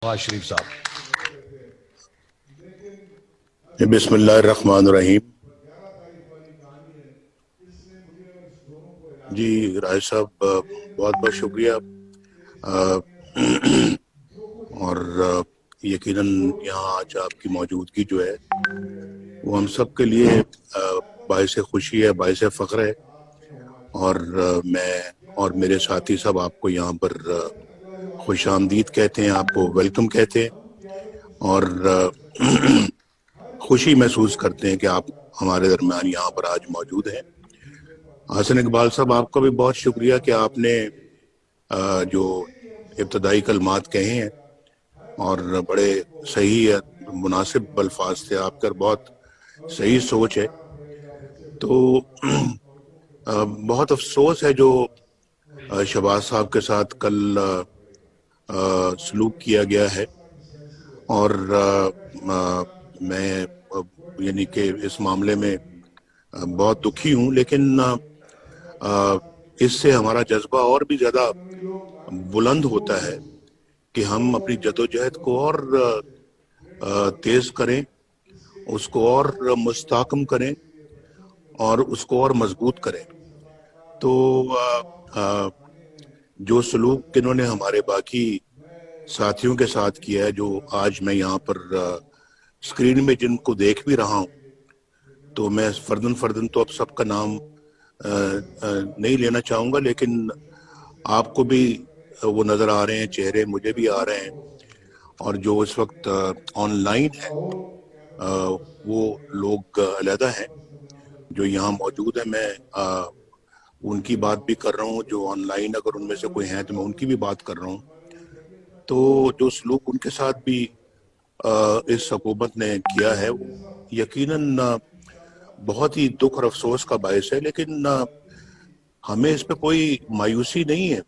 نواز شریف صاحب. بسم اللہ الرحمن الرحیم. جی راج صاحب بہت بہت شکریہ. اور یقیناً یہاں آج آپ کی موجودگی جو ہے وہ ہم سب کے لیے باعث خوشی ہے، باعث فخر ہے. اور میں اور میرے ساتھی سب آپ کو یہاں پر خوش آمدید کہتے ہیں، آپ کو ویلکم کہتے ہیں، اور خوشی محسوس کرتے ہیں کہ آپ ہمارے درمیان یہاں پر آج موجود ہیں. حسن اقبال صاحب، آپ کا بھی بہت شکریہ کہ آپ نے جو ابتدائی کلمات کہے ہیں اور بڑے صحیح مناسب الفاظ تھے آپ کا، بہت صحیح سوچ ہے. تو بہت افسوس ہے جو شہباز صاحب کے ساتھ کل سلوک کیا گیا ہے، اور میں یعنی کہ اس معاملے میں بہت دکھی ہوں. لیکن اس سے ہمارا جذبہ اور بھی زیادہ بلند ہوتا ہے کہ ہم اپنی جدوجہد کو اور تیز کریں، اس کو اور مستحکم کریں اور اس کو اور مضبوط کریں. تو جو سلوک انہوں نے ہمارے باقی ساتھیوں کے ساتھ کیا ہے، جو آج میں یہاں پر اسکرین میں جن کو دیکھ بھی رہا ہوں، تو میں فردن تو اب سب کا نام نہیں لینا چاہوں گا، لیکن آپ کو بھی وہ نظر آ رہے ہیں چہرے، مجھے بھی آ رہے ہیں. اور جو اس وقت آن لائن ہے وہ لوگ علیحدہ ہیں، جو یہاں موجود ہیں میں ان کی بات بھی کر رہا ہوں. جو آن لائن اگر ان میں سے کوئی ہیں تو میں ان کی بھی بات کر رہا ہوں. تو جو سلوک ان کے ساتھ بھی اس حکومت نے کیا ہے وہ یقیناً بہت ہی دکھ اور افسوس کا باعث ہے. لیکن ہمیں اس پہ کوئی مایوسی نہیں ہے.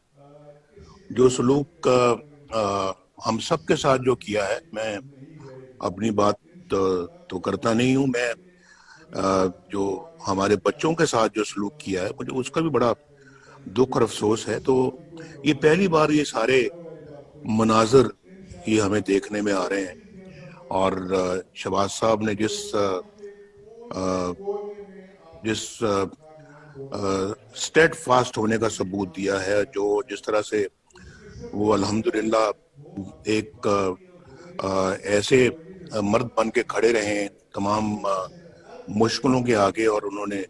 جو سلوک ہم سب کے ساتھ جو کیا ہے، میں اپنی بات تو کرتا نہیں ہوں، میں جو ہمارے بچوں کے ساتھ جو سلوک کیا ہے مجھے اس کا بھی بڑا دکھ اور افسوس ہے. تو یہ پہلی بار یہ سارے مناظر یہ ہمیں دیکھنے میں آ رہے ہیں. اور شہباز صاحب نے جس اسٹیٹ فاسٹ ہونے کا ثبوت دیا ہے، جو جس طرح سے وہ الحمدللہ ایک ایسے مرد بن کے کھڑے رہے ہیں تمام مشکلوں کے آگے، اور انہوں نے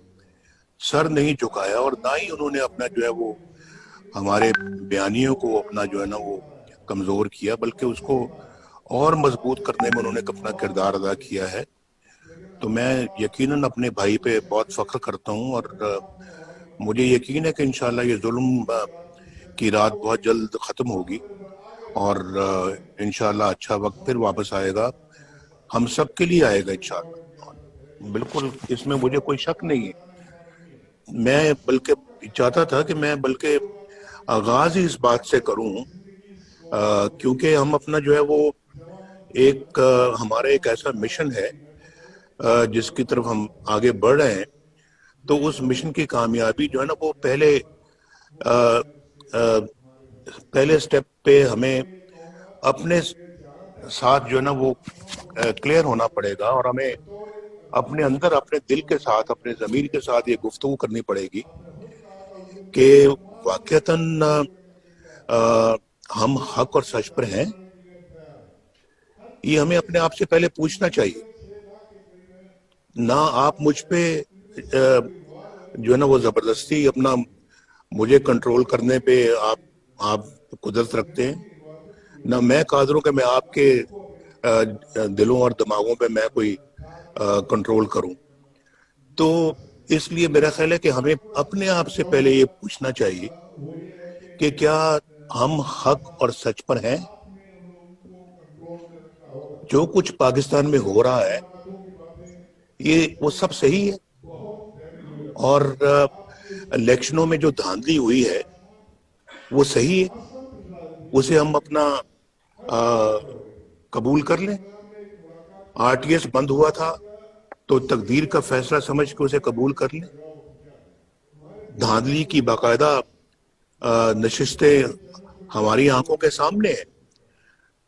سر نہیں جھکایا، اور نہ ہی انہوں نے اپنا جو ہے وہ ہمارے بیانیوں کو اپنا جو ہے نا وہ کمزور کیا، بلکہ اس کو اور مضبوط کرنے میں انہوں نے اپنا کردار ادا کیا ہے. تو میں یقیناً اپنے بھائی پہ بہت فخر کرتا ہوں، اور مجھے یقین ہے کہ انشاءاللہ یہ ظلم کی رات بہت جلد ختم ہوگی، اور انشاءاللہ اچھا وقت پھر واپس آئے گا، ہم سب کے لیے آئے گا انشاءاللہ. بالکل اس میں مجھے کوئی شک نہیں ہے. میں بلکہ چاہتا تھا کہ میں بلکہ آغاز ہی اس بات سے کروں، کیونکہ ہم اپنا جو ہے وہ ایک ہمارا ایک ایسا مشن ہے جس کی طرف ہم آگے بڑھ رہے ہیں. تو اس مشن کی کامیابی جو ہے نا وہ پہلے سٹیپ پہ ہمیں اپنے ساتھ جو ہے نا وہ کلیئر ہونا پڑے گا، اور ہمیں اپنے اندر اپنے دل کے ساتھ اپنے ضمیر کے ساتھ یہ گفتگو کرنی پڑے گی کہ واقعتاً ہم حق اور سچ پر ہیں. یہ ہمیں اپنے آپ سے پہلے پوچھنا چاہیے. نہ آپ مجھ پہ جو ہے نا وہ زبردستی اپنا مجھے کنٹرول کرنے پہ آپ قدرت رکھتے ہیں، نہ میں قادر ہوں کہ میں آپ کے دلوں اور دماغوں پہ میں کوئی کنٹرول کروں. تو اس لیے میرا خیال ہے کہ ہمیں اپنے آپ سے پہلے یہ پوچھنا چاہیے کہ کیا ہم حق اور سچ پر ہیں. جو کچھ پاکستان میں ہو رہا ہے یہ وہ سب صحیح ہے، اور الیکشنوں میں جو دھاندلی ہوئی ہے وہ صحیح ہے، اسے ہم اپنا قبول کر لیں. آر ٹی ایس بند ہوا تھا تو تقدیر کا فیصلہ سمجھ کے اسے قبول کر لیں. دھاندلی کی باقاعدہ نشستیں ہماری آنکھوں کے سامنے ہیں.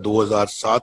2007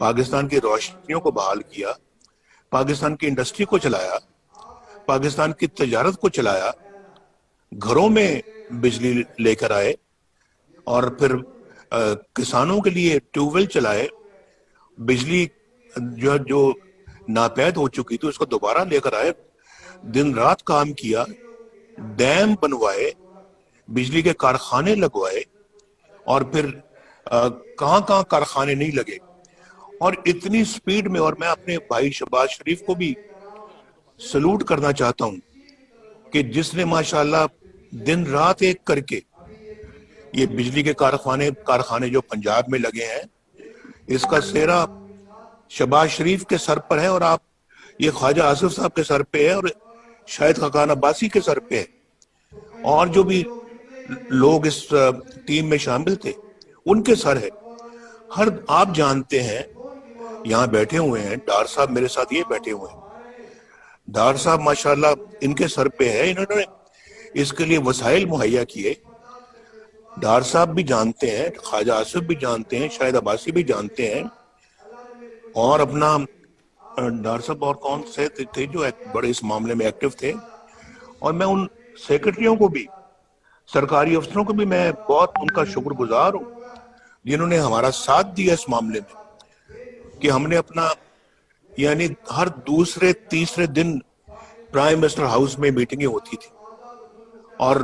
پاکستان کی روشنیوں کو بحال کیا، پاکستان کی انڈسٹری کو چلایا، پاکستان کی تجارت کو چلایا، گھروں میں بجلی لے کر آئے، اور پھر کسانوں کے لیے ٹیوب ویل چلائے، بجلی جو ناپید ہو چکی تھی اس کو دوبارہ لے کر آئے، دن رات کام کیا، ڈیم بنوائے، بجلی کے کارخانے لگوائے، اور پھر کہاں کہاں کارخانے نہیں لگے، اور اتنی سپیڈ میں. اور میں اپنے بھائی شہباز شریف کو بھی سلوٹ کرنا چاہتا ہوں کہ جس نے ماشاءاللہ دن رات ایک کر کے یہ بجلی کے کارخانے جو پنجاب میں لگے ہیں، اس کا سہرا شہباز شریف کے سر پر ہے، اور آپ یہ خواجہ آصف صاحب کے سر پہ ہے، اور شاید خاقان عباسی کے سر پہ ہے، اور جو بھی لوگ اس ٹیم میں شامل تھے ان کے سر ہے. آپ جانتے ہیں، یہاں بیٹھے ہوئے ہیں ڈار صاحب میرے ساتھ یہ بیٹھے ہوئے ہیں، ڈار صاحب ماشاءاللہ ان کے سر پہ ہے، انہوں نے اس کے لیے وسائل مہیا کیے. ڈار صاحب بھی جانتے ہیں، خواجہ آصف بھی جانتے ہیں، شاید عباسی بھی جانتے ہیں، اور اپنا ڈار صاحب اور کون سے تھے جو بڑے اس معاملے میں ایکٹیو تھے. اور میں ان سیکرٹریوں کو بھی، سرکاری افسروں کو بھی میں بہت ان کا شکر گزار ہوں جنہوں نے ہمارا ساتھ دیا اس معاملے میں، کہ ہم نے اپنا یعنی ہر دوسرے تیسرے دن پرائم منسٹر ہاؤس میں میٹنگیں ہوتی تھی، اور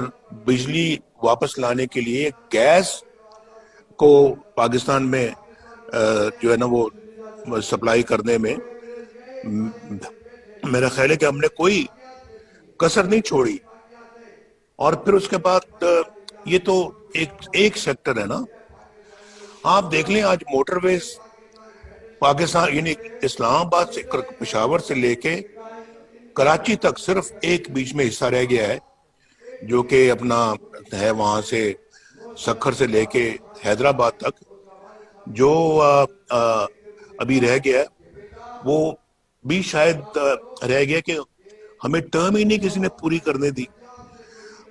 بجلی واپس لانے کے لیے گیس کو پاکستان میں جو ہے نا وہ سپلائی کرنے میں میرا خیال ہے کہ ہم نے کوئی کسر نہیں چھوڑی. اور پھر اس کے بعد یہ تو ایک سیکٹر ہے نا. آپ دیکھ لیں آج موٹر ویز پاکستان یعنی اسلام آباد سے پشاور سے لے کے کراچی تک صرف ایک بیچ میں حصہ رہ گیا ہے جو کہ اپنا ہے وہاں سے سکھر سے لے کے حیدرآباد تک، جو ابھی رہ گیا وہ بھی شاید رہ گیا کہ ہمیں ٹرم ہی نہیں کسی نے پوری کرنے دی.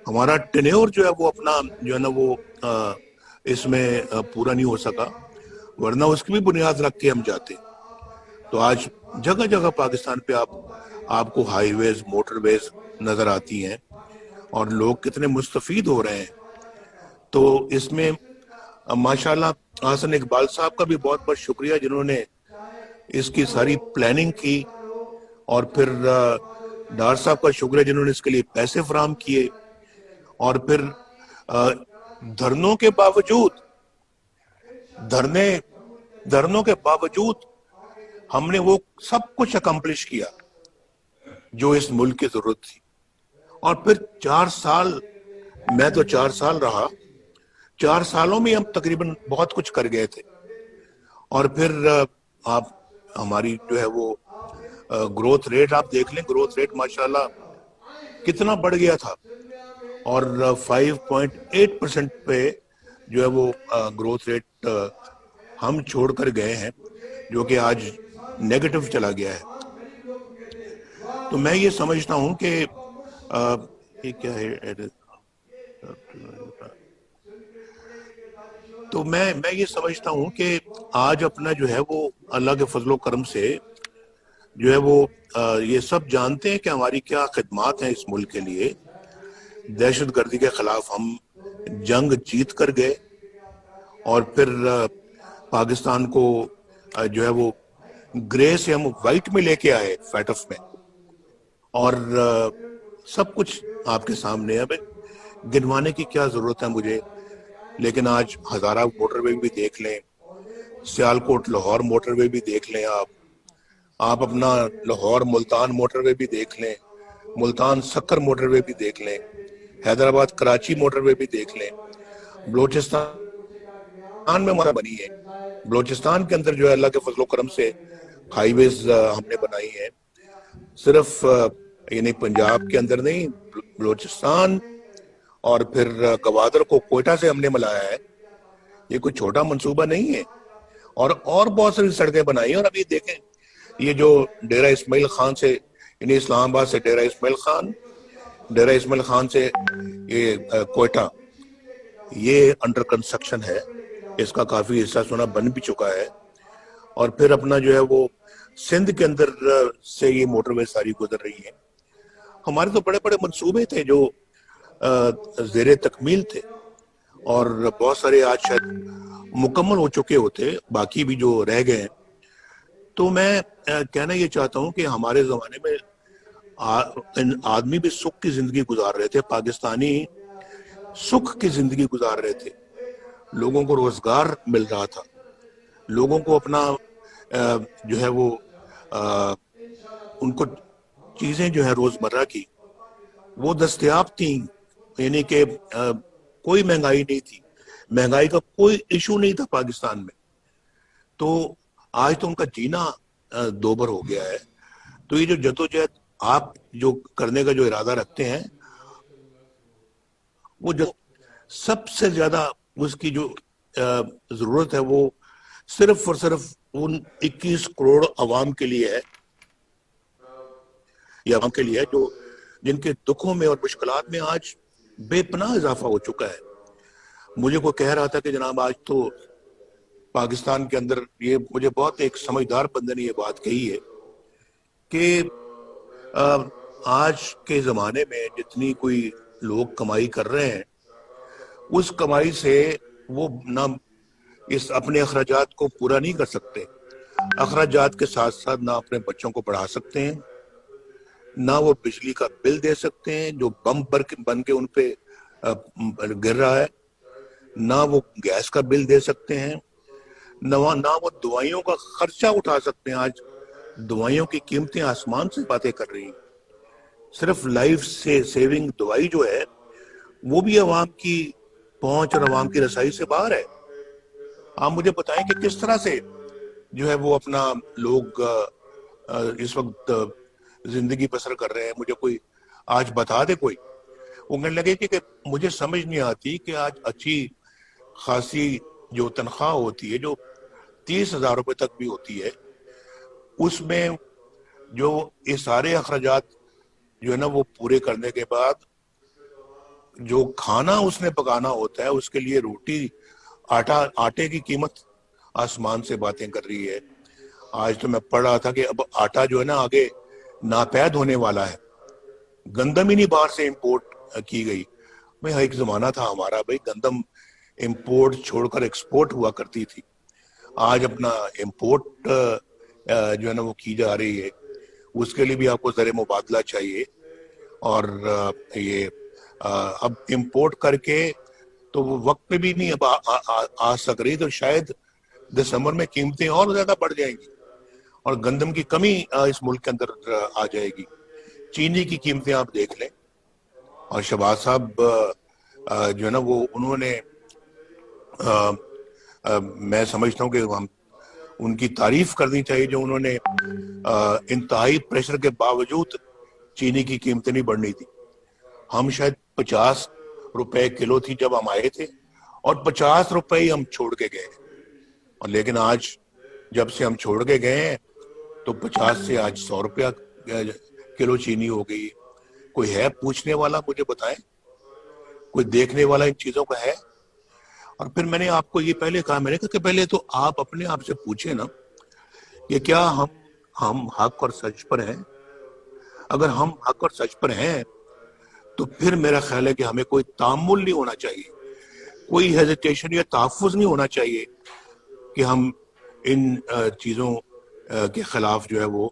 ہمارا ٹینیور جو ہے وہ اپنا جو ہے نا وہ اس میں پورا نہیں ہو سکا، ورنہ اس کی بھی بنیاد رکھ کے ہم جاتے. تو آج جگہ جگہ پاکستان پہ آپ کو ہائی ویز، موٹر ویز نظر آتی ہیں، اور لوگ کتنے مستفید ہو رہے ہیں. تو اس میں ماشاءاللہ حسن اقبال صاحب کا بھی بہت بہت شکریہ جنہوں نے اس کی ساری پلاننگ کی، اور پھر ڈار صاحب کا شکریہ جنہوں نے اس کے لیے پیسے فراہم کیے. اور پھر دھرنوں کے باوجود ہم نے وہ سب کچھ اکمپلش کیا جو اس ملک کی ضرورت تھی. اور پھر 4 سال، میں تو 4 سال رہا، 4 سالوں میں ہم تقریباً بہت کچھ کر گئے تھے. اور پھر آپ ہماری جو ہے وہ گروتھ ریٹ آپ دیکھ لیں، گروتھ ریٹ ماشاءاللہ کتنا بڑھ گیا تھا، اور 5.8% پہ جو ہے وہ گروتھ ریٹ ہم چھوڑ کر گئے ہیں، جو کہ آج نیگیٹو چلا گیا ہے. تو میں یہ سمجھتا ہوں کہ یہ کیا ہے، تو میں یہ سمجھتا ہوں کہ آج اپنا جو ہے وہ اللہ کے فضل و کرم سے جو ہے وہ یہ سب جانتے ہیں کہ ہماری کیا خدمات ہیں اس ملک کے لیے. دہشت گردی کے خلاف ہم جنگ جیت کر گئے، اور پھر پاکستان کو جو ہے وہ گرے سے ہم وائٹ میں لے کے آئے، فیٹف میں، اور سب کچھ آپ کے سامنے. اب گنوانے کی کیا ضرورت ہے مجھے، لیکن آج ہزارہ موٹر وے بھی دیکھ لیں، سیالکوٹ لاہور موٹر وے بھی دیکھ لیں، آپ اپنا لاہور ملتان موٹر وے بھی دیکھ لیں، ملتان سکر موٹر وے بھی دیکھ لیں، حیدرآباد کراچی موٹر وے بھی دیکھ لیں. بلوچستان میں ہمارا بنی ہے، بلوچستان کے اندر جو ہے اللہ کے فضل و کرم سے ہائی ویز ہم نے بنائی ہے، صرف یعنی پنجاب کے اندر نہیں، بلوچستان اور پھر گوادر کو کوئٹہ سے ہم نے ملایا ہے. یہ کوئی چھوٹا منصوبہ نہیں ہے. اور بہت ساری سڑکیں بنائی ہیں. اور ابھی دیکھیں یہ جو ڈیرہ اسماعیل خان سے یعنی اسلام آباد سے ڈیرہ اسماعیل خان سے یہ کوئٹہ، یہ انڈر کنسٹرکشن ہے، اس کا کافی حصہ سنا بن بھی چکا ہے. اور پھر اپنا جو ہے وہ سندھ کے اندر سے یہ موٹر وے ساری گزر رہی ہیں. ہمارے تو بڑے بڑے منصوبے تھے جو زیر تکمیل تھے اور بہت سارے آج شاید مکمل ہو چکے ہوتے, باقی بھی جو رہ گئے ہیں. تو میں کہنا یہ چاہتا ہوں کہ ہمارے زمانے میں آدمی بھی سکھ کی زندگی گزار رہے تھے, پاکستانی سکھ کی زندگی گزار رہے تھے, لوگوں کو روزگار مل رہا تھا, لوگوں کو اپنا جو ہے وہ ان کو چیزیں جو ہے روزمرہ کی وہ دستیاب تھیں, یعنی کہ کوئی مہنگائی نہیں تھی, مہنگائی کا کوئی ایشو نہیں تھا پاکستان میں. تو آج تو ان کا جینا دوبر ہو گیا ہے. تو یہ جو جدوجہد آپ جو کرنے کا جو ارادہ رکھتے ہیں, وہ جو سب سے زیادہ اس کی جو ضرورت ہے وہ صرف اور صرف ان 21 کروڑ عوام کے لیے ہے, یہ عوام کے لیے ہے جو جن کے دکھوں میں اور مشکلات میں آج بے پناہ اضافہ ہو چکا ہے. مجھے کوئی کہہ رہا تھا کہ جناب آج تو پاکستان کے اندر, یہ مجھے بہت ایک سمجھدار بندے نے یہ بات کہی ہے کہ آج کے زمانے میں جتنی کوئی لوگ کمائی کر رہے ہیں اس کمائی سے وہ نہ اس اپنے اخراجات کو پورا نہیں کر سکتے, اخراجات کے ساتھ ساتھ نہ اپنے بچوں کو پڑھا سکتے ہیں, نہ وہ بجلی کا بل دے سکتے ہیں جو بم بن کے ان پہ گر رہا ہے, نہ وہ گیس کا بل دے سکتے ہیں, نہ وہ دوائیوں کا خرچہ اٹھا سکتے ہیں. آج دوائیوں کی قیمتیں آسمان سے باتیں کر رہی ہیں. صرف لائف سے سیونگ دوائی جو ہے وہ بھی عوام کی پہنچ اور عوام کی رسائی سے باہر ہے. آپ مجھے بتائیں کہ کس طرح سے جو ہے وہ اپنا لوگ اس وقت زندگی بسر کر رہے ہیں. مجھے کوئی آج بتا دے کوئی, وہ کہنے لگے کہ مجھے سمجھ نہیں آتی کہ آج اچھی خاصی جو تنخواہ ہوتی ہے جو 30,000 روپے تک بھی ہوتی ہے, اس میں جو یہ سارے اخراجات جو ہے نا وہ پورے کرنے کے بعد جو کھانا اس نے پکانا ہوتا ہے اس کے لیے روٹی آٹے کی قیمت آسمان سے باتیں کر رہی ہے. آج تو میں پڑھ رہا تھا کہ اب آٹا جو ہے نا آگے ناپید ہونے والا ہے, گندم ہی نہیں باہر سے امپورٹ کی گئی. بھائی ایک زمانہ تھا ہمارا, بھائی گندم امپورٹ چھوڑ کر ایکسپورٹ ہوا کرتی تھی, آج اپنا امپورٹ جو ہے نا وہ کی جا رہی ہے. اس کے لیے بھی آپ کو زر مبادلہ چاہیے, اور یہ اب امپورٹ کر کے تو وہ وقت پہ بھی نہیں اب آ سک رہی, تو شاید دسمبر میں قیمتیں اور زیادہ بڑھ جائیں گی اور گندم کی کمی اس ملک کے اندر آ جائے گی. چینی کی قیمتیں آپ دیکھ لیں, اور شہباز صاحب جو ہے نا وہ انہوں نے میں سمجھتا ہوں کہ ہم ان کی تعریف کرنی چاہیے جو انہوں نے انتہائی پریشر کے باوجود چینی کی قیمتیں نہیں بڑھنی تھی. ہم شاید 50 روپے کلو تھی جب ہم آئے تھے, اور 50 روپے ہی ہم چھوڑ کے گئے, اور لیکن آج جب سے ہم چھوڑ کے گئے ہیں تو 50 سے آج 100 روپیہ کلو چینی ہو گئی. کوئی ہے پوچھنے والا, مجھے بتائیں, کوئی دیکھنے والا ان چیزوں کا ہے؟ اور پھر میں نے آپ کو یہ پہلے کہا, میں نے کہا کہ پہلے تو آپ اپنے آپ سے پوچھیں نا کہ کیا ہم حق اور سچ پر ہیں. اگر ہم حق اور سچ پر ہیں تو پھر میرا خیال ہے کہ ہمیں کوئی تامل نہیں ہونا چاہیے, کوئی ہیزیٹیشن یا تحفظ نہیں ہونا چاہیے کہ ہم ان چیزوں کے خلاف جو ہے وہ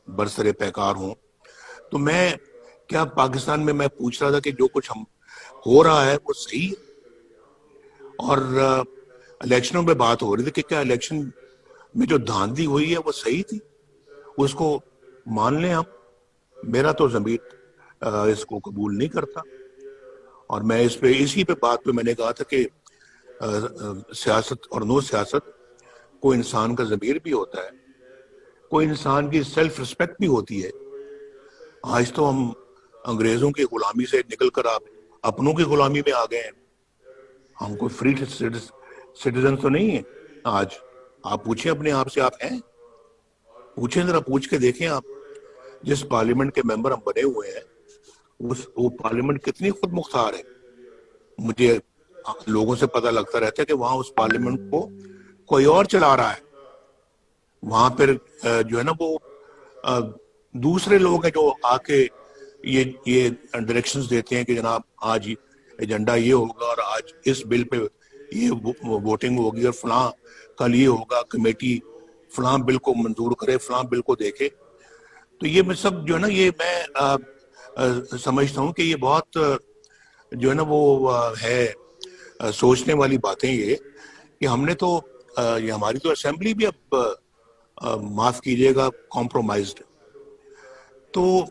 برسر پیکار ہوں. تو میں کیا پاکستان میں پوچھ رہا تھا کہ جو کچھ ہم ہو رہا ہے وہ صحیح ہے, اور الیکشنوں پہ بات ہو رہی تھی کہ کیا الیکشن میں جو دھاندلی ہوئی ہے وہ صحیح تھی, اس کو مان لیں ہم. میرا تو ضمیر اس کو قبول نہیں کرتا, اور میں اسی پہ بات پہ میں نے کہا تھا کہ سیاست اور نو سیاست, کوئی انسان کا ضمیر بھی ہوتا ہے, کوئی انسان کی سیلف رسپیکٹ بھی ہوتی ہے. آج تو ہم انگریزوں کی غلامی سے نکل کر آپ اپنوں کی غلامی میں آ گئے ہیں. ہم کوئی فری سٹیزن تو نہیں ہیں آج. آپ پوچھیں اپنے آپ سے, آپ ہیں؟ پوچھیں, ذرا پوچھ کے دیکھیں آپ. جس پارلیمنٹ کے ممبر ہم بنے ہوئے ہیں وہ پارلیمنٹ کتنی خود مختار ہے. مجھے لوگوں سے پتہ لگتا رہتا ہے کہ وہاں اس پارلیمنٹ کو کوئی اور چلا رہا ہے, وہاں پھر جو ہے نا وہ دوسرے لوگ ہیں جو آ کے یہ ڈائریکشنز دیتے ہیں کہ جناب آج ایجنڈا یہ ہوگا اور آج اس بل پہ یہ ووٹنگ ہوگی اور فلاں کل یہ ہوگا، کمیٹی فلاں بل کو منظور کرے، فلاں بل کو دیکھے. تو یہ میں سب جو ہے نا یہ میں سمجھتا ہوں کہ یہ بہت جو ہے نا وہ ہے سوچنے والی باتیں یہ کہ ہم نے تو یہ ہماری تو اسمبلی بھی اب معاف کیجئے گا کمپرومائزڈ. تو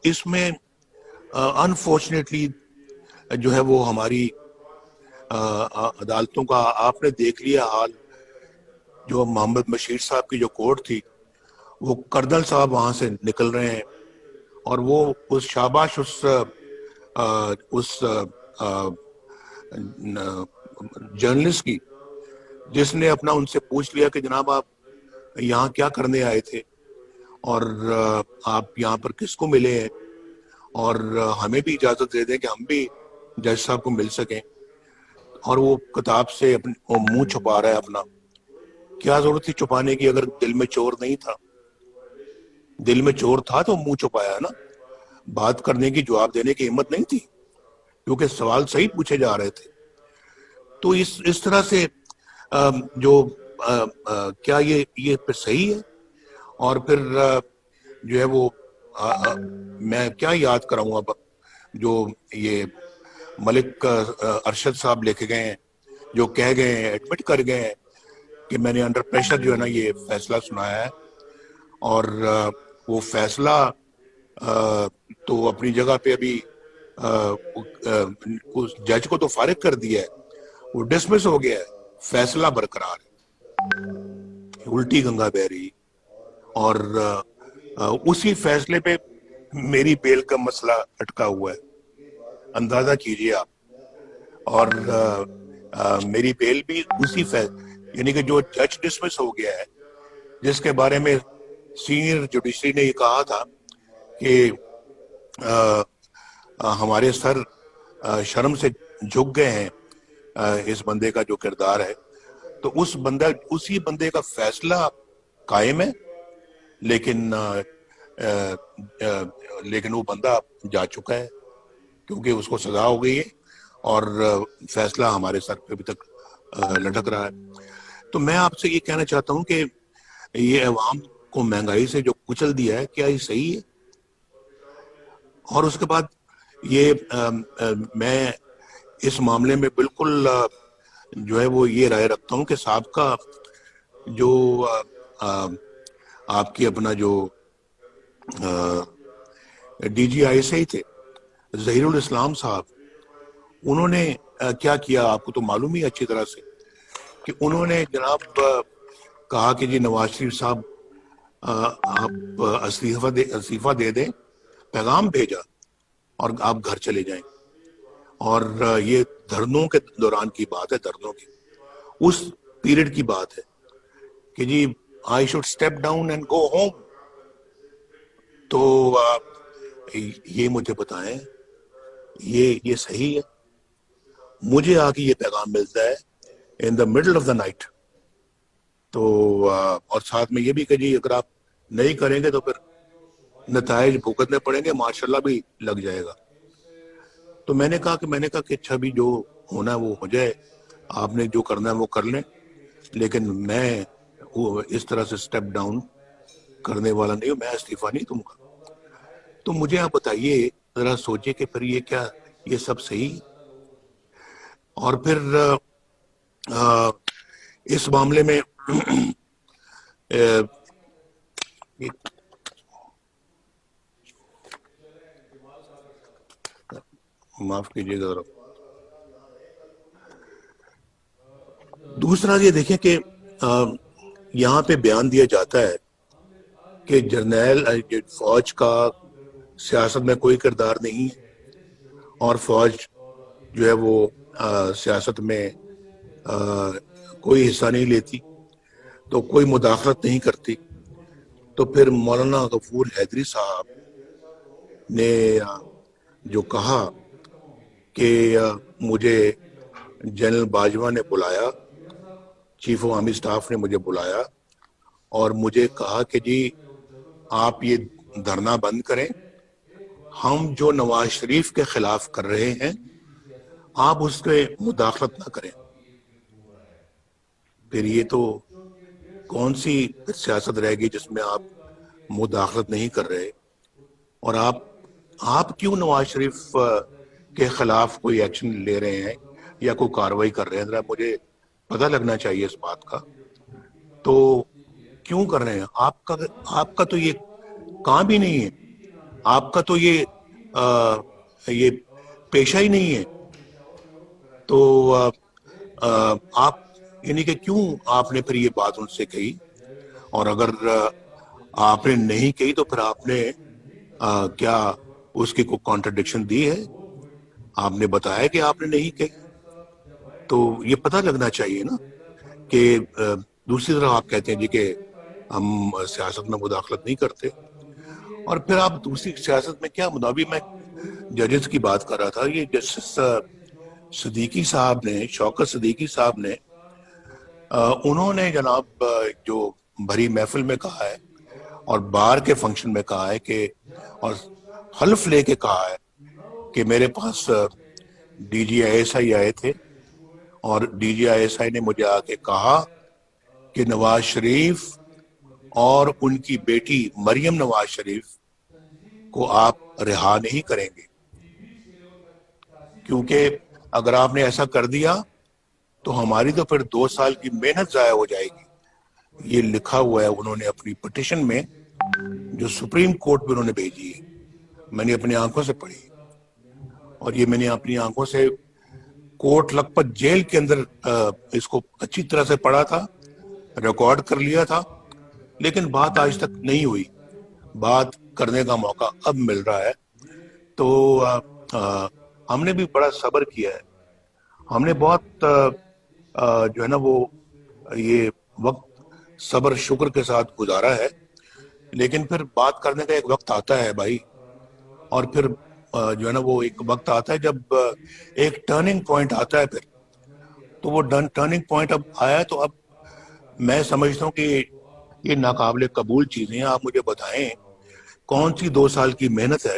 اس میں انفارچونیٹلی جو ہے وہ ہماری عدالتوں کا آپ نے دیکھ لیا حال. جو محمد بشیر صاحب کی جو کورٹ تھی وہ کردل صاحب وہاں سے نکل رہے ہیں اور وہ اس شاباش اس جرنلسٹ کی جس نے اپنا ان سے پوچھ لیا کہ جناب آپ یہاں کیا کرنے آئے تھے اور آپ یہاں پر کس کو ملے ہیں اور ہمیں بھی اجازت دے دیں کہ ہم بھی جج صاحب کو مل سکیں. اور وہ کتاب سے منہ چھپا رہا ہے اپنا. کیا ضرورت تھی چھپانے کی اگر دل میں چور نہیں تھا؟ دل میں چور تھا تو منہ چھپایا نا. بات کرنے کی، جواب دینے کی ہمت نہیں تھی کیونکہ سوال صحیح پوچھے جا رہے تھے. تو اس طرح سے جو کیا یہ پھر صحیح ہے؟ اور پھر جو ہے وہ میں کیا یاد کراؤں اب جو یہ ملک ارشد صاحب لے کے گئے ہیں، جو کہہ گئے ہیں، ایڈمٹ کر گئے ہیں کہ میں نے انڈر پریشر جو ہے نا یہ فیصلہ سنایا ہے. اور وہ فیصلہ تو اپنی جگہ پہ ابھی اس جج کو تو فارغ کر دیا ہے، وہ ڈسمس ہو گیا ہے، فیصلہ برقرار ہے، الٹی گنگا بہ رہی. اور اسی فیصلے پہ میری بیل کا مسئلہ اٹکا ہوا ہے، اندازہ کیجئے آپ. اور میری بیل بھی اسی یعنی کہ جو جج ڈسمس ہو گیا ہے، جس کے بارے میں سینئر جوڈیشری نے یہ کہا تھا کہ ہمارے سر شرم سے جھک گئے ہیں اس بندے کا جو کردار ہے. تو اسی بندے کا فیصلہ قائم ہے، لیکن وہ بندہ جا چکا ہے کیونکہ اس کو سزا ہو گئی ہے اور فیصلہ ہمارے سر پہ ابھی تک لٹک رہا ہے. تو میں آپ سے یہ کہنا چاہتا ہوں کہ یہ عوام کو مہنگائی سے جو کچل دیا ہے، کیا یہ صحیح ہے؟ اور اس کے بعد یہ میں اس معاملے میں بالکل جو ہے وہ یہ رائے رکھتا ہوں کہ سابقہ جو آپ کی اپنا جو ڈی جی آئی سے ہی تھے ظہیر الاسلام صاحب، انہوں نے کیا کیا آپ کو تو معلوم ہی اچھی طرح سے کہ انہوں نے جناب کہا کہ جی نواز شریف صاحب آپ استعفیٰ دے دیں، پیغام بھیجا اور آپ گھر چلے جائیں. اور یہ دھرنوں کے دوران کی بات ہے، دھرنوں کی اس پیریڈ کی بات ہے کہ جی I should step down and go home. تو یہ مجھے بتائیں یہ صحیح ہے؟ مجھے آگے یہ پیغام ملتا ہے in the middle of the night. تو اور ساتھ میں یہ بھی کہ جی اگر آپ نہیں کریں گے تو پھر نتائج بھگتنے پڑیں گے، ماشاءاللہ بھی لگ جائے گا. تو میں نے کہا کہ اچھا بھی جو ہونا ہے وہ ہو جائے، آپ نے جو کرنا ہے وہ کر لیں، لیکن میں اس طرح سے سٹیپ ڈاؤن کرنے والا نہیں ہوں، میں استعفیٰ نہیں دوں گا. تو مجھے آپ بتائیے، ذرا سوچے کہ پھر یہ سب صحیح. اور پھر اس معاملے میں معاف کیجیے گا، دوسرا یہ دیکھیں کہ یہاں پہ بیان دیا جاتا ہے کہ جرنیل فوج کا سیاست میں کوئی کردار نہیں اور فوج جو ہے وہ سیاست میں کوئی حصہ نہیں لیتی، تو کوئی مداخلت نہیں کرتی. تو پھر مولانا غفور حیدری صاحب نے جو کہا کہ مجھے جنرل باجوہ نے بلایا، چیف آف آرمی سٹاف نے مجھے بلایا اور مجھے کہا کہ جی آپ یہ دھرنا بند کریں، ہم جو نواز شریف کے خلاف کر رہے ہیں آپ اس کے مداخلت نہ کریں۔ پھر یہ تو کون سی سیاست رہے گی جس میں آپ مداخلت نہیں کر رہے؟ اور آپ کیوں نواز شریف کے خلاف کوئی ایکشن لے رہے ہیں یا کوئی کاروائی کر رہے ہیں؟ ذرا مجھے پتہ لگنا چاہیے اس بات کا۔ تو کیوں کر رہے ہیں؟ آپ کا تو یہ کام ہی نہیں ہے، آپ کا تو یہ پیشہ ہی نہیں ہے۔ تو آپ یعنی کہ کیوں آپ نے پھر یہ بات ان سے کہی؟ اور اگر آپ نے نہیں کہی تو پھر آپ نے کیا اس کی کوئی کانٹرڈکشن دی ہے؟ آپ نے بتایا کہ آپ نے نہیں کہی، تو یہ پتہ لگنا چاہیے نا کہ دوسری طرف آپ کہتے ہیں جی کہ ہم سیاست میں مداخلت نہیں کرتے، اور پھر آپ دوسری سیاست میں کیا ابھی میں ججز کی بات کر رہا تھا، یہ جسٹس صدیقی صاحب نے، شوکت صدیقی صاحب نے، انہوں نے جناب جو بھری محفل میں کہا ہے اور بار کے فنکشن میں کہا ہے کہ، اور حلف لے کے کہا ہے کہ میرے پاس D G I S I آئے تھے اور D G I S I نے مجھے آ کے کہا کہ نواز شریف اور ان کی بیٹی مریم نواز شریف کو آپ رہا نہیں کریں گے، کیونکہ اگر آپ نے ایسا کر دیا تو ہماری تو پھر 2 سال کی محنت ضائع ہو جائے گی۔ یہ لکھا ہوا ہے انہوں نے اپنی پٹیشن میں، جو سپریم کورٹ میں انہوں نے بھیجی ہے، میں نے اپنی آنکھوں سے پڑھی، اور یہ میں نے اپنی آنکھوں سے کوٹ لکھپت جیل کے اندر اس کو اچھی طرح سے پڑھا تھا، ریکارڈ کر لیا تھا، لیکن بات آج تک نہیں ہوئی۔ بات کرنے کا موقع اب مل رہا ہے، تو ہم نے بھی بڑا صبر کیا ہے، ہم نے بہت جو ہے نا وہ یہ وقت صبر شکر کے ساتھ گزارا ہے، لیکن پھر بات کرنے کا ایک وقت آتا ہے بھائی، اور پھر جو ہے نا وہ ایک وقت آتا ہے جب ایک ٹرننگ پوائنٹ آتا ہے، پھر تو وہ ٹرننگ پوائنٹ اب آیا، تو اب میں سمجھتا ہوں کہ یہ ناقابل قبول چیزیں ہیں۔ آپ مجھے بتائیں کون سی 2 سال کی محنت ہے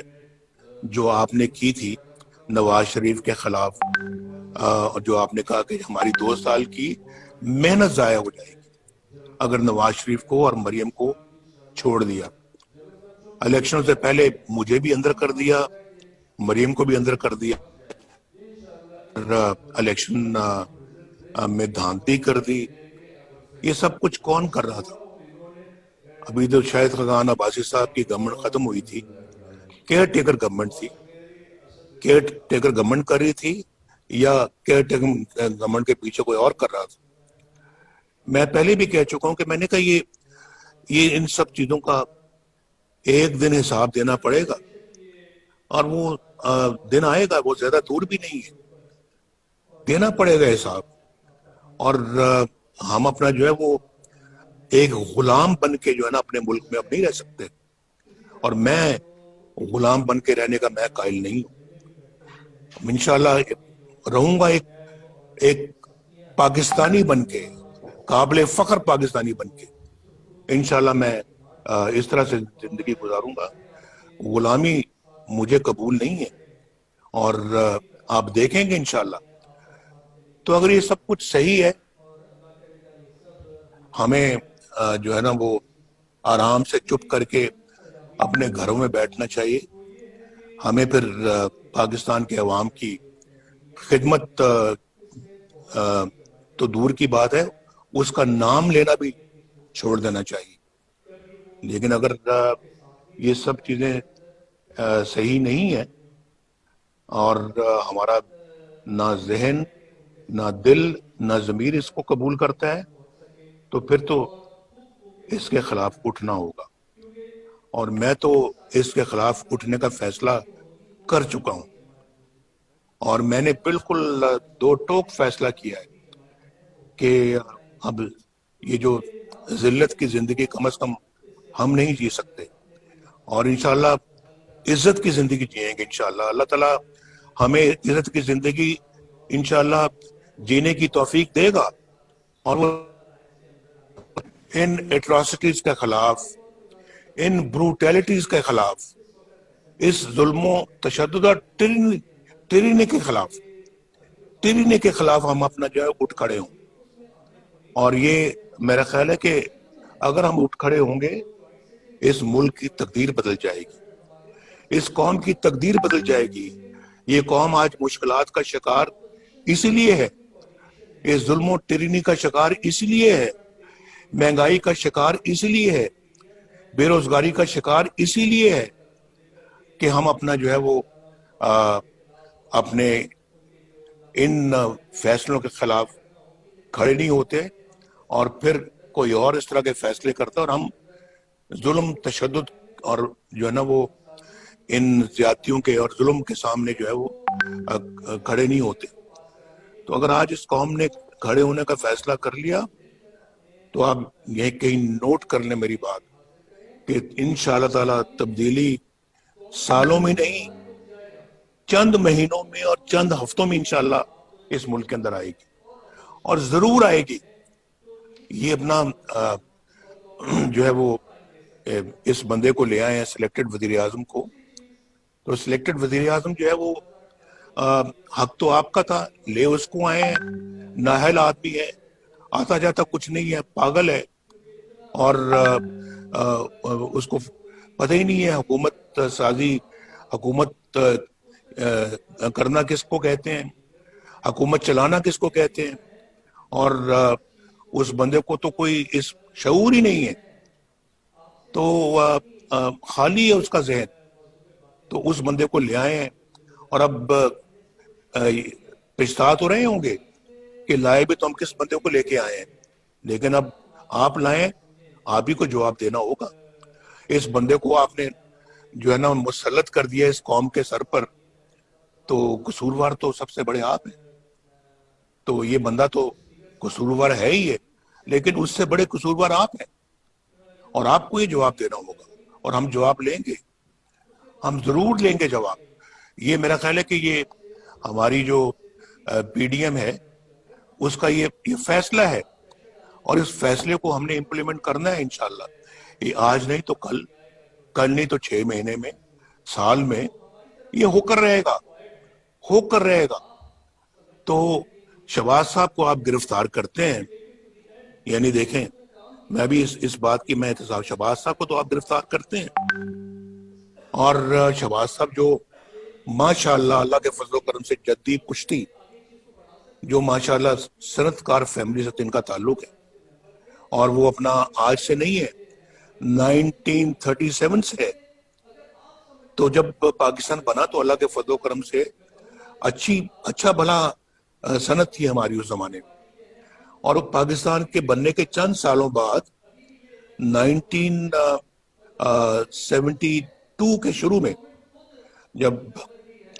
جو آپ نے کی تھی نواز شریف کے خلاف، جو آپ نے کہا کہ ہماری 2 سال کی محنت ضائع ہو جائے گی اگر نواز شریف کو اور مریم کو چھوڑ دیا۔ الیکشن سے پہلے مجھے بھی اندر کر دیا، مریم کو بھی اندر کر دیا، الیکشن میں دھاندلی کر دی۔ یہ سب کچھ کون کر رہا تھا؟ ابھی تو شاید خاقان عباسی صاحب کی گورنمنٹ ختم ہوئی تھی، کیئر ٹیکر گورنمنٹ تھی، کیئر ٹیکر گورنمنٹ کر رہی تھی یا کیئر ٹیکر گورنمنٹ کے پیچھے کوئی اور کر رہا تھا؟ میں پہلے بھی کہہ چکا ہوں کہ میں نے کہا یہ ان سب چیزوں کا ایک دن حساب دینا پڑے گا، اور وہ دن آئے گا، وہ زیادہ دور بھی نہیں ہے، دینا پڑے گا حساب۔ اور ہم اپنا جو ہے وہ ایک غلام بن کے جو ہے نا اپنے ملک میں اب نہیں رہ سکتے، اور میں غلام بن کے رہنے کا میں قائل نہیں ہوں۔ انشاءاللہ رہوں گا ایک پاکستانی بن کے، قابل فخر پاکستانی بن کے، انشاءاللہ میں اس طرح سے زندگی گزاروں گا۔ غلامی مجھے قبول نہیں ہے، اور آپ دیکھیں گے انشاءاللہ۔ تو اگر یہ سب کچھ صحیح ہے، ہمیں جو ہے نا وہ آرام سے چپ کر کے اپنے گھروں میں بیٹھنا چاہیے۔ ہمیں پھر پاکستان کے عوام کی خدمت تو دور کی بات ہے، اس کا نام لینا بھی چھوڑ دینا چاہیے۔ لیکن اگر یہ سب چیزیں صحیح نہیں ہیں، اور ہمارا نہ ذہن، نہ دل، نہ ضمیر اس کو قبول کرتا ہے، تو پھر تو اس کے خلاف اٹھنا ہوگا، اور میں تو اس کے خلاف اٹھنے کا فیصلہ کر چکا ہوں، اور میں نے بالکل دو ٹوک فیصلہ کیا ہے کہ اب یہ جو ذلت کی زندگی کم از کم ہم نہیں جی سکتے، اور انشاءاللہ عزت کی زندگی جئیں گے انشاءاللہ۔ اللہ تعالیٰ ہمیں عزت کی زندگی انشاءاللہ جینے کی توفیق دے گا، اور وہ ان ایٹراسٹیز کے خلاف، ان بروٹیلٹیز کے خلاف، اس ظلم و تشدد اور ٹرینی کے خلاف ہم اپنا جو ہے اٹھ کھڑے ہوں. اور یہ میرا خیال ہے کہ اگر ہم اٹھ کھڑے ہوں گے اس ملک کی تقدیر بدل جائے گی، اس قوم کی تقدیر بدل جائے گی. یہ قوم آج مشکلات کا شکار اسی لیے ہے، اس ظلم و ٹرینی کا شکار اسی لیے ہے، مہنگائی کا شکار اسی لیے ہے، بے روزگاری کا شکار اسی لیے ہے کہ ہم اپنا جو ہے وہ اپنے ان فیصلوں کے خلاف کھڑے نہیں ہوتے، اور پھر کوئی اور اس طرح کے فیصلے کرتا، اور ہم ظلم، تشدد اور جو ہے نا وہ ان زیادتیوں کے اور ظلم کے سامنے جو ہے وہ کھڑے نہیں ہوتے. تو اگر آج اس قوم نے کھڑے ہونے کا فیصلہ کر لیا تو آپ یہ کہیں نوٹ کر لیں میری بات کہ انشاءاللہ تعالی تبدیلی سالوں میں نہیں، چند مہینوں میں اور چند ہفتوں میں انشاءاللہ اس ملک کے اندر آئے گی، اور ضرور آئے گی. یہ اپنا جو ہے وہ اس بندے کو لے آئے ہیں سلیکٹڈ وزیر اعظم کو، تو سلیکٹڈ وزیر اعظم جو ہے وہ حق تو آپ کا تھا، لے اس کو آئے ہیں. نااہل آدمی ہے، آتا جاتا کچھ نہیں ہے، پاگل ہے، اور اس کو پتہ ہی نہیں ہے حکومت سازی، حکومت کرنا کس کو کہتے ہیں، حکومت چلانا کس کو کہتے ہیں. اور اس بندے کو تو کوئی اس شعور ہی نہیں ہے، تو خالی ہے اس کا ذہن. تو اس بندے کو لے آئے ہیں، اور اب پچھتا تو رہے ہوں گے کہ لائے بھی تو ہم کس بندے کو لے کے آئے ہیں، لیکن اب آپ لائیں، آپ ہی کو جواب دینا ہوگا. اس بندے کو آپ نے جو ہے نا مسلط کر دیا اس قوم کے سر پر، تو قصوروار تو سب سے بڑے آپ ہیں. تو یہ بندہ تو قصوروار ہے ہی ہے، لیکن اس سے بڑے قصوروار آپ ہیں، اور آپ کو یہ جواب دینا ہوگا، اور ہم جواب لیں گے، ہم ضرور لیں گے جواب. یہ میرا خیال ہے کہ یہ ہماری جو پی ڈی ایم ہے اس کا یہ فیصلہ ہے، اور اس فیصلے کو ہم نے امپلیمنٹ کرنا ہے انشاءاللہ. یہ آج نہیں تو کل نہیں تو 6 مہینے میں، سال میں یہ ہو کر رہے گا. تو شہباز صاحب کو آپ گرفتار کرتے ہیں، یعنی دیکھیں میں بھی اس بات کی میں احتساب، شہباز صاحب کو تو آپ گرفتار کرتے ہیں، اور شہباز صاحب جو ماشاءاللہ اللہ کے فضل و کرم سے جدی کشتی، جو ماشاءاللہ صنعت کار فیملی سے ان کا تعلق ہے، اور وہ اپنا آج سے نہیں ہے، 1937 سے ہے. تو جب پاکستان بنا تو اللہ کے فضل و کرم سے اچھا بھلا صنعت تھی ہماری اس زمانے میں. اور وہ پاکستان کے بننے کے چند سالوں بعد 1972 کے شروع میں جب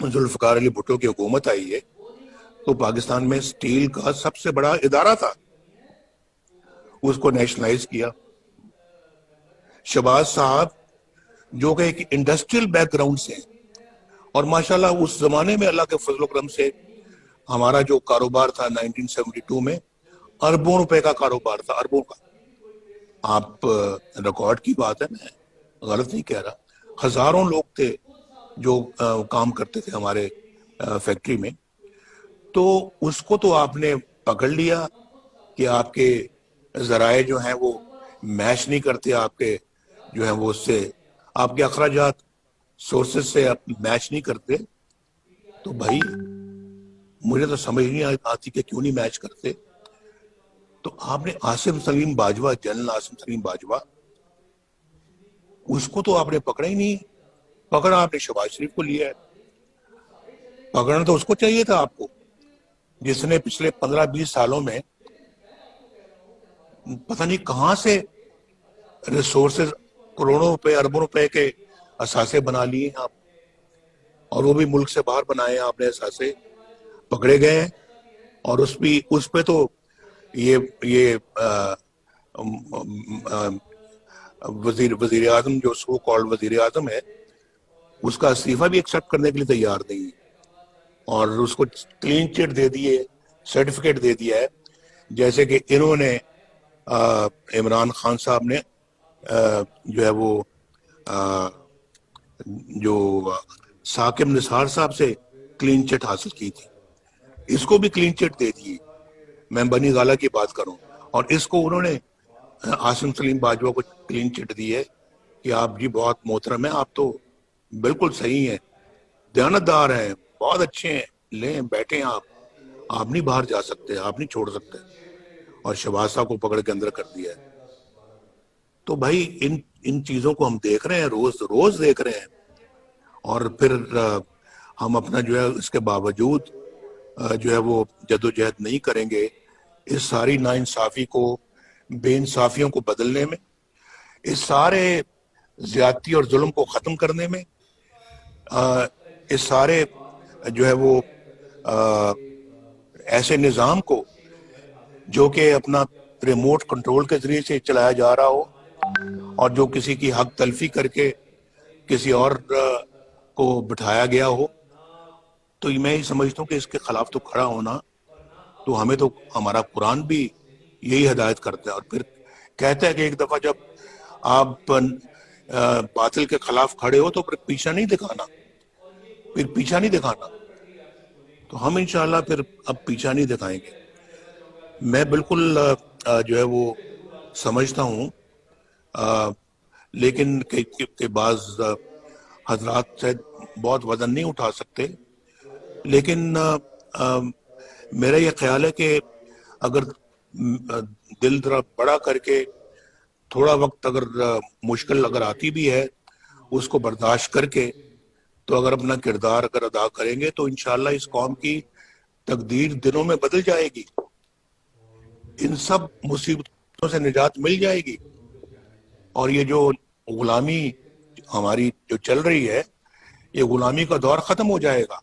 ذوالفقار علی بھٹو کی حکومت آئی ہے تو پاکستان میں سٹیل کا سب سے بڑا ادارہ تھا، اس کو نیشنلائز کیا. شہباز صاحب جو کہ ایک انڈسٹریل بیک گراؤنڈ سے ہیں، اور ماشاءاللہ اس زمانے میں اللہ کے فضل و کرم سے ہمارا جو کاروبار تھا 1972 میں اربوں روپے کا کاروبار تھا، اربوں کا. آپ ریکارڈ کی بات ہے، میں غلط نہیں کہہ رہا، ہزاروں لوگ تھے جو کام کرتے تھے ہمارے فیکٹری میں. تو اس کو تو آپ نے پکڑ لیا کہ آپ کے ذرائع جو ہیں وہ میچ نہیں کرتے، آپ کے جو ہیں وہ اس سے آپ کے اخراجات سورسز سے میچ نہیں کرتے. تو بھائی مجھے تو سمجھ نہیں آتی کہ کیوں نہیں میچ کرتے. تو آپ نے عاصم سلیم باجوہ، جنرل عاصم سلیم باجوہ، اس کو تو آپ نے پکڑا ہی نہیں. پکڑا آپ نے شہباز شریف کو لیا ہے. پکڑنا تو اس کو چاہیے تھا آپ کو، جس نے پچھلے 15-20 سالوں میں پتہ نہیں کہاں سے ریسورسز، کروڑوں روپے، اربوں روپے کے اثاثے بنا لیے ہیں آپ، اور وہ بھی ملک سے باہر بنائے ہیں آپ نے اثاثے. پکڑے گئے ہیں، اور اس پہ تو یہ وزیر اعظم جو سو کالڈ وزیر اعظم ہے، اس کا استعفیٰ بھی ایکسپٹ کرنے کے لیے تیار نہیں ہے، اور اس کو کلین چٹ دے دیے، سرٹیفکیٹ دے دیا ہے، جیسے کہ انہوں نے عمران خان صاحب نے جو ہے وہ جو ثاقب نثار صاحب سے کلین چٹ حاصل کی تھی، اس کو بھی کلین چٹ دے دی. میں بنی غالہ کی بات کروں، اور اس کو انہوں نے عاصم سلیم باجوہ کو کلین چٹ دی ہے کہ آپ جی بہت محترم ہیں، آپ تو بالکل صحیح ہیں، دیانتدار ہیں، بہت اچھے ہیں، لیں بیٹھیں آپ نہیں باہر جا سکتے، آپ نہیں چھوڑ سکتے. اور شہباز صاحب کو پکڑ کے اندر کر دیا ہے. تو بھائی ان چیزوں کو ہم دیکھ رہے ہیں، روز روز دیکھ رہے ہیں. اور پھر ہم اپنا جو ہے اس کے باوجود جو ہے وہ جدوجہد نہیں کریں گے اس ساری ناانصافی کو، بے انصافیوں کو بدلنے میں، اس سارے زیادتی اور ظلم کو ختم کرنے میں، اس سارے جو ہے وہ ایسے نظام کو جو کہ اپنا ریموٹ کنٹرول کے ذریعے سے چلایا جا رہا ہو، اور جو کسی کی حق تلفی کر کے کسی اور کو بٹھایا گیا ہو. تو میں یہ سمجھتا ہوں کہ اس کے خلاف تو کھڑا ہونا، تو ہمیں تو ہمارا قرآن بھی یہی ہدایت کرتا ہے. اور پھر کہتا ہے کہ ایک دفعہ جب آپ باطل کے خلاف کھڑے ہو تو پھر پیچھا نہیں دکھانا، پھر پیچھا نہیں دکھانا. تو ہم انشاءاللہ پھر اب پیچھا نہیں دکھائیں گے. میں بالکل جو ہے وہ سمجھتا ہوں، لیکن کہ بعض حضرات سے بہت وزن نہیں اٹھا سکتے، لیکن میرا یہ خیال ہے کہ اگر دل ذرا بڑا کر کے تھوڑا وقت اگر مشکل اگر آتی بھی ہے اس کو برداشت کر کے، تو اگر اپنا کردار اگر ادا کریں گے تو انشاءاللہ اس قوم کی تقدیر دنوں میں بدل جائے گی، ان سب مصیبتوں سے نجات مل جائے گی. اور یہ جو غلامی ہماری جو چل رہی ہے، یہ غلامی کا دور ختم ہو جائے گا،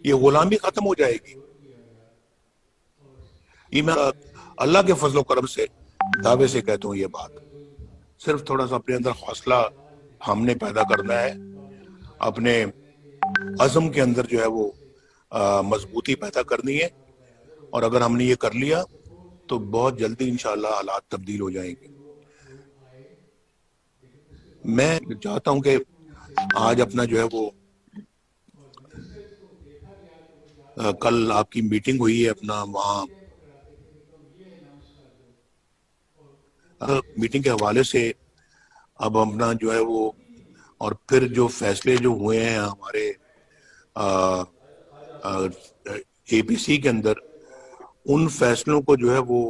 یہ غلامی ختم ہو جائے گی. یہ میں اللہ کے فضل و کرم سے دعوے سے کہتا ہوں. یہ بات صرف تھوڑا سا اپنے اندر حوصلہ ہم نے پیدا کرنا ہے، اپنے عزم کے اندر جو ہے وہ مضبوطی پیدا کرنی ہے. اور اگر ہم نے یہ کر لیا تو بہت جلدی انشاءاللہ حالات تبدیل ہو جائیں گے. میں چاہتا ہوں کہ آج اپنا جو ہے وہ کل آپ کی میٹنگ ہوئی ہے اپنا وہاں، میٹنگ کے حوالے سے اب اپنا جو ہے وہ، اور پھر جو فیصلے جو ہوئے ہیں ہمارے اے پی سی کے اندر، ان فیصلوں کو جو ہے وہ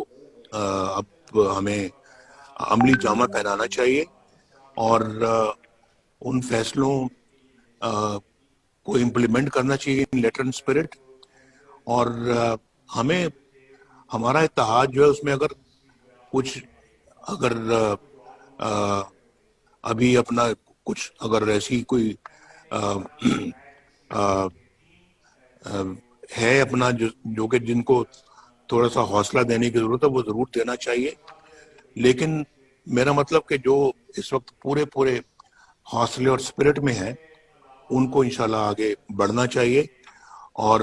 اب ہمیں عملی جامہ پہنانا چاہیے، اور ان فیصلوں کو امپلیمنٹ کرنا چاہیے ان لیٹر اینڈ اسپرٹ. اور ہمیں ہمارا اتحاد جو ہے اس میں اگر کچھ اگر ابھی اپنا کچھ اگر ایسی کوئی ہے اپنا جو کہ جن کو تھوڑا سا حوصلہ دینے کی ضرورت ہے، وہ ضرور دینا چاہیے. لیکن میرا مطلب کہ جو اس وقت پورے حوصلے اور اسپرٹ میں ہیں، ان کو انشاءاللہ آگے بڑھنا چاہیے. اور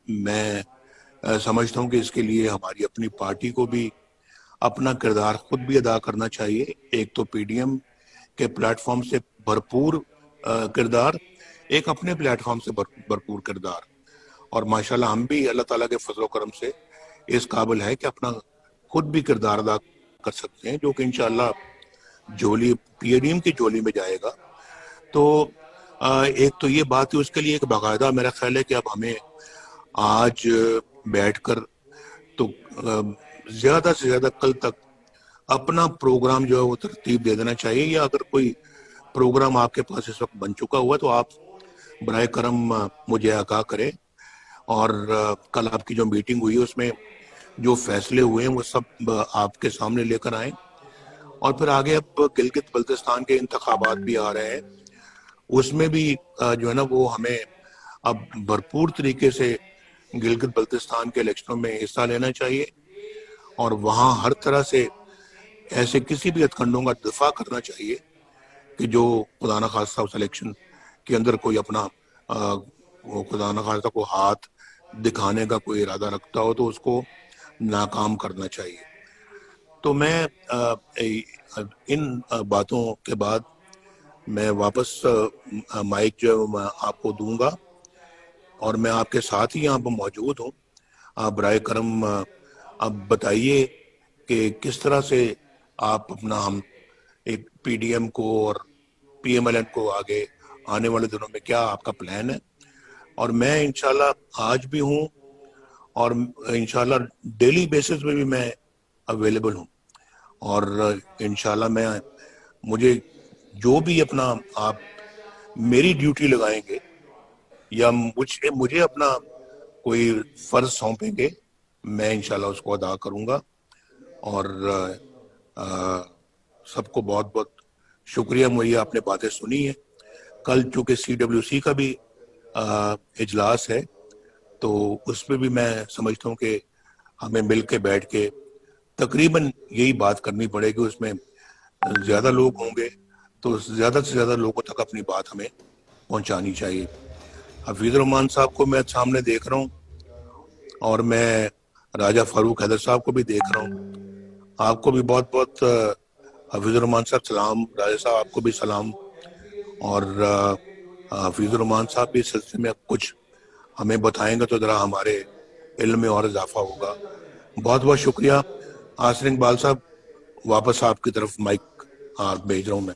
میں سمجھتا ہوں کہ اس کے لیے ہماری اپنی پارٹی کو بھی اپنا کردار خود بھی ادا کرنا چاہیے. ایک تو پی ڈی ایم کے پلیٹ فارم سے بھرپور کردار، ایک اپنے پلیٹ فارم سے بھرپور کردار. اور ماشاءاللہ ہم بھی اللہ تعالیٰ کے فضل و کرم سے اس قابل ہے کہ اپنا خود بھی کردار ادا کر سکتے ہیں، جو کہ انشاءاللہ جولی پی ڈی ایم کی جولی میں جائے گا. تو ایک تو یہ بات ہے، اس کے لیے ایک باقاعدہ میرا خیال ہے کہ اب ہمیں آج بیٹھ کر تو زیادہ سے زیادہ کل تک اپنا پروگرام جو ہے وہ ترتیب دے دینا چاہیے. یا اگر کوئی پروگرام آپ کے پاس اس وقت بن چکا ہوا تو آپ برائے کرم مجھے آگاہ کریں. اور کل آپ کی جو میٹنگ ہوئی اس میں جو فیصلے ہوئے ہیں وہ سب آپ کے سامنے لے کر آئیں. اور پھر آگے اب گلگت بلتستان کے انتخابات بھی آ رہے ہیں، اس میں بھی جو ہے نا وہ ہمیں اب بھرپور طریقے سے گلگت بلتستان کے الیکشنوں میں حصہ لینا چاہیے، اور وہاں ہر طرح سے ایسے کسی بھی ہتھکنڈوں کا دفاع کرنا چاہیے کہ جو خدا نخواستہ اس الیکشن کے اندر کوئی اپنا خدا نخواستہ کو ہاتھ دکھانے کا کوئی ارادہ رکھتا ہو تو اس کو ناکام کرنا چاہیے. تو میں ان باتوں کے بعد میں واپس مائک جو ہے میں آپ کو دوں گا، اور میں آپ کے ساتھ ہی یہاں پر موجود ہوں. آپ برائے کرم اب بتائیے کہ کس طرح سے آپ اپنا ہم ایک پی ڈی ایم کو اور پی ایم ایل این کو آگے آنے والے دنوں میں کیا آپ کا پلان ہے. اور میں انشاءاللہ آج بھی ہوں، اور انشاءاللہ ڈیلی بیسس پہ بھی میں اویلیبل ہوں. اور انشاءاللہ مجھے جو بھی اپنا آپ میری ڈیوٹی لگائیں گے یا مجھے اپنا کوئی فرض سونپیں گے، میں انشاءاللہ اس کو ادا کروں گا. اور سب کو بہت بہت شکریہ، مجھے آپ نے باتیں سنی ہیں. کل چونکہ سی ڈبلیو سی کا بھی اجلاس ہے، تو اس پہ بھی میں سمجھتا ہوں کہ ہمیں مل کے بیٹھ کے تقریباً یہی بات کرنی پڑے گی. اس میں زیادہ لوگ ہوں گے تو زیادہ سے زیادہ لوگوں تک اپنی بات ہمیں پہنچانی چاہیے. حفیظ الرحمان صاحب کو میں سامنے دیکھ رہا ہوں، اور میں راجہ فاروق حیدر صاحب کو بھی دیکھ رہا ہوں. آپ کو بھی بہت بہت حفیظ الرحمان صاحب سلام. راجہ صاحب آپ کو بھی سلام. اور حفیظ الرحمان صاحب بھی اس سلسلے میں کچھ ہمیں بتائیں گے تو ذرا ہمارے علم میں اور اضافہ ہوگا. بہت بہت شکریہ. آسر اقبال صاحب، واپس آپ کی طرف مائک بھیج رہا ہوں میں.